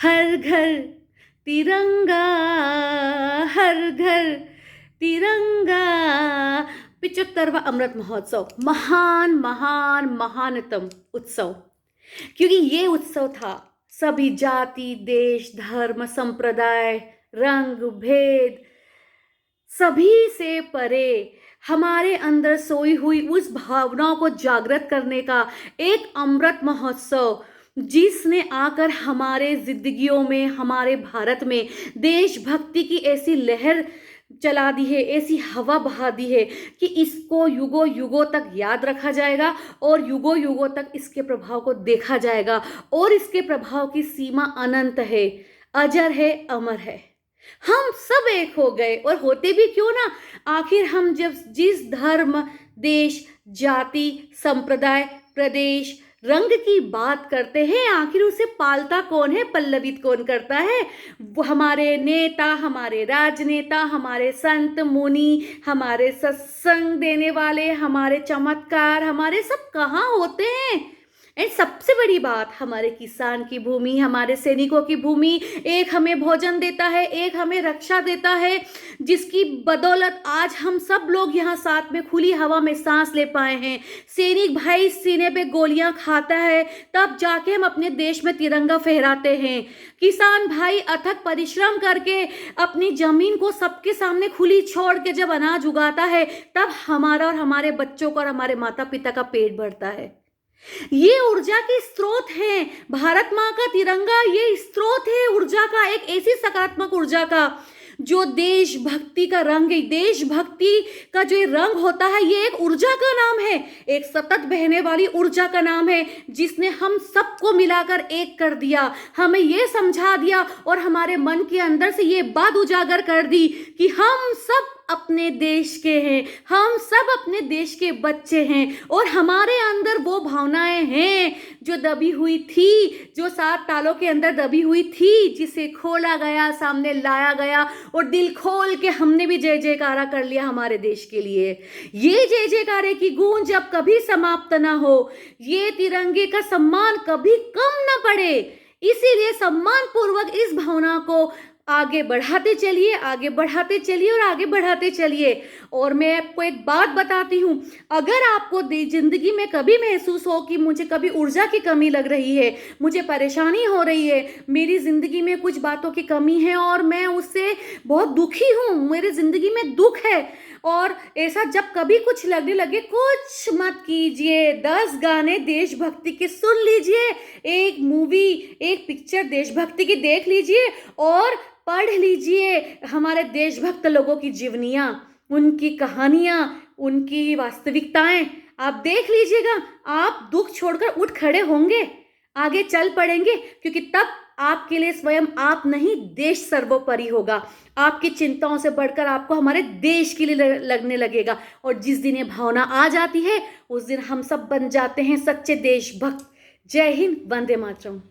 हर घर तिरंगा, हर घर तिरंगा। 75वां अमृत महोत्सव, महान महान महानतम उत्सव, क्योंकि ये उत्सव था सभी जाति, देश, धर्म, संप्रदाय, रंग, भेद, सभी से परे हमारे अंदर सोई हुई उस भावनाओं को जागृत करने का एक अमृत महोत्सव, जिसने आकर हमारे जिंदगियों में, हमारे भारत में देशभक्ति की ऐसी लहर चला दी है, ऐसी हवा बहा दी है कि इसको युगों युगों तक याद रखा जाएगा और युगों युगों तक इसके प्रभाव को देखा जाएगा। और इसके प्रभाव की सीमा अनंत है, अजर है, अमर है। हम सब एक हो गए, और होते भी क्यों ना। आखिर हम जब जिस धर्म, देश, जाति, संप्रदाय, प्रदेश, रंग की बात करते हैं, आखिर उसे पालता कौन है, पल्लवित कौन करता है? वो हमारे नेता, हमारे राजनेता, हमारे संत मुनि, हमारे सत्संग देने वाले, हमारे चमत्कार, हमारे सब कहाँ होते हैं? एंड सबसे बड़ी बात, हमारे किसान की भूमि, हमारे सैनिकों की भूमि, एक हमें भोजन देता है, एक हमें रक्षा देता है, जिसकी बदौलत आज हम सब लोग यहाँ साथ में खुली हवा में सांस ले पाए हैं। सैनिक भाई सीने पे गोलियां खाता है, तब जाके हम अपने देश में तिरंगा फहराते हैं। किसान भाई अथक परिश्रम करके अपनी जमीन को सबके सामने खुली छोड़ के जब अनाज उगाता है, तब हमारा और हमारे बच्चों का और हमारे माता पिता का पेट भरता है। ये ऊर्जा के स्रोत हैं। भारत माँ का तिरंगा ये स्रोत है ऊर्जा का, एक ऐसी सकारात्मक ऊर्जा का जो देशभक्ति का रंग है। देशभक्ति का जो रंग होता है, ये एक ऊर्जा का नाम है, एक सतत बहने वाली ऊर्जा का नाम है, जिसने हम सबको मिलाकर एक कर दिया, हमें ये समझा दिया और हमारे मन के अंदर से ये बात उजागर कर दी कि हम सब अपने देश के हैं, हम सब अपने देश के बच्चे हैं। और हमारे अंदर वो भावनाएं हैं जो दबी हुई थी, जो 7 तालों के अंदर दबी हुई थी, जिसे खोला गया, सामने लाया गया और दिल खोल के हमने भी जय जयकारा कर लिया हमारे देश के लिए। ये जय जयकारे की गूंज अब कभी समाप्त ना हो, ये तिरंगे का सम्मान कभी कम ना पड़े। इसीलिए सम्मान पूर्वक इस भावना को आगे बढ़ाते चलिए, आगे बढ़ाते चलिए और आगे बढ़ाते चलिए। और मैं आपको एक बात बताती हूँ, अगर आपको जिंदगी में कभी महसूस हो कि मुझे कभी ऊर्जा की कमी लग रही है, मुझे परेशानी हो रही है, मेरी जिंदगी में कुछ बातों की कमी है और मैं उससे बहुत दुखी हूँ, मेरी जिंदगी में दुख है, और ऐसा जब कभी कुछ लगने लगे, कुछ मत कीजिए, 10 गाने देशभक्ति के सुन लीजिए, एक मूवी, एक पिक्चर देशभक्ति की देख लीजिए और पढ़ लीजिए हमारे देशभक्त लोगों की जीवनियाँ, उनकी कहानियाँ, उनकी वास्तविकताएं आप देख लीजिएगा। आप दुख छोड़कर उठ खड़े होंगे, आगे चल पड़ेंगे, क्योंकि तब आपके लिए स्वयं आप नहीं, देश सर्वोपरि होगा। आपकी चिंताओं से बढ़कर आपको हमारे देश के लिए लगने लगेगा। और जिस दिन ये भावना आ जाती है, उस दिन हम सब बन जाते हैं सच्चे देशभक्त। जय हिंद, वंदे मातरम।